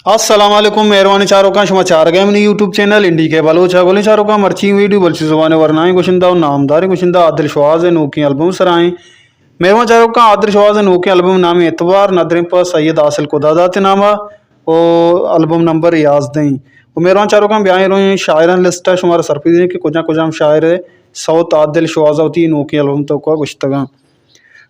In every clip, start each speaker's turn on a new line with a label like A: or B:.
A: अस्सलाम वालेकुम मेहरबानी चारों का शुमा चार गए अपनी यूट्यूब चैनल इंडी के बलोचा गोली चारों का मर्ची वीडियो बल्ची जुबान वरनाई गुशिंदा और नामदारी गुशिंदा आदिल शवाज नू की एल्बम सराएं मेहरबान चारों का आदिल शवाज नू की एल्बम नाम एतबार नदरिम पर सैयद आसिल कुदादात नामा ओ एल्बम नंबर याज दें वो मेहरबान चारों का ब्याह रोई शायरन लिस्ट है शुमारा सरफी दें कि कुछ हम शायर सऊत आदिल शवाजती नू की एल्बम तो का गुश्तगा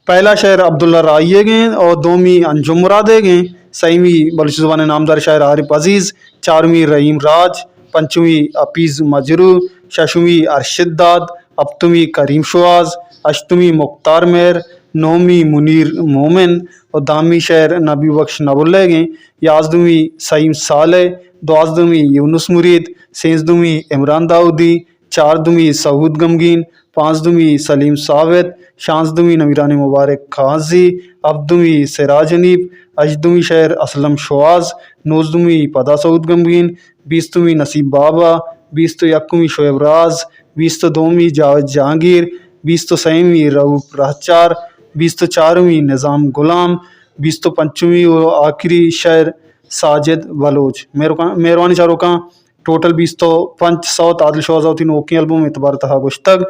A: पहला शायर अब्दुल्ला राइये गए और दोमी अंजुम मुरादे गए सईवीं बलूच ज़ुबान नामदार शायर आरिफ अजीज़ चारवीं रहीम राज पंचवीं अपीज़ मजरू शशवीं अरशद दाद अप्तवीं करीम शवाज अष्टवीं मुख्तार मेहर नौवीं मुनीर मोमिन और दामी शायर नबी बख्श नबुल्ले गए याजदवीं सईम साले द्वाजदवीं यूनुस मुरीद सेंसदवीं इमरान दाऊदी चारदवीं सऊद गमगीन पाँचदवीं सलीम सावेद शांसदवीं नवीरानी मुबारक खाजी अब्दवीं सिराज अनीब अजदवीं शहर असलम शवाज नौजदवीं पदा सऊद गमगीन बीसवीं नसीब बाबा बीस यकवीं शोएब राज बीस दोवीं जावेद जहांगीर बीस सईवीं रऊफ रहचार बीस चारवीं निज़ाम गुलाम बीस पंचवीं और आखिरी शहर साजिद बलोच मेहरबानी चारों का टोटल 20 तो पंच सौ तादिल शोजावती ओकी एल्बम इतबार तहा गुश्तग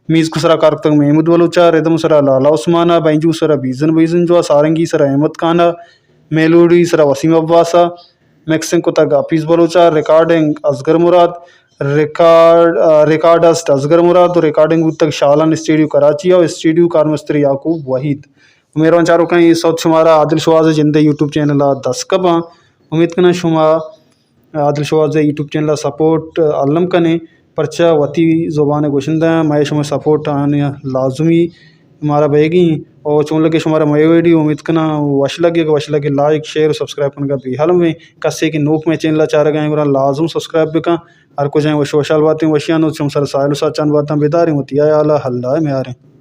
A: मीज़ कुसरा कारतग महमूद बलूचा रिदम सरा लाला उस्माना बैंजू सरा बीजन बीजन जो सारंगी सरा अहमद खाना मेलोडी सरा वसीम अब्बासा मिक्सिंग को तक हाफिज़ बलूचा रिकॉर्डिंग असगर मुराद रिकॉर्डस्ट असगर मुराद और रिकॉर्डिंग तक शालन स्टूडियो कराची और स्टूडियो कारमस्त्री याकूब वहीद मेरा चारों का ये सौत शुमारा आदिल शवाज जिंदे यूट्यूब चैनल दस कबा उम्मीद करना शुमा Adil Shawaz YouTube channel support अलम कने परचा वती ज़ुबान गोशिंदा मैं शुमा सपोर्ट आने लाजमी हमारा बेगी और चुन लगे शुमारा मय वीडियो उम्मीद करना वश लगे लाइक शेयर सब्सक्राइब करने का भी हाल में कस्से की नोक में चैनल चार गए और लाजम सब्सक्राइब भी का हर कुछ वश वशाल बातें वशियान चुम सर साहिल सा चंद बातें बेदारी मुतिया आला हल्ला में आ रहे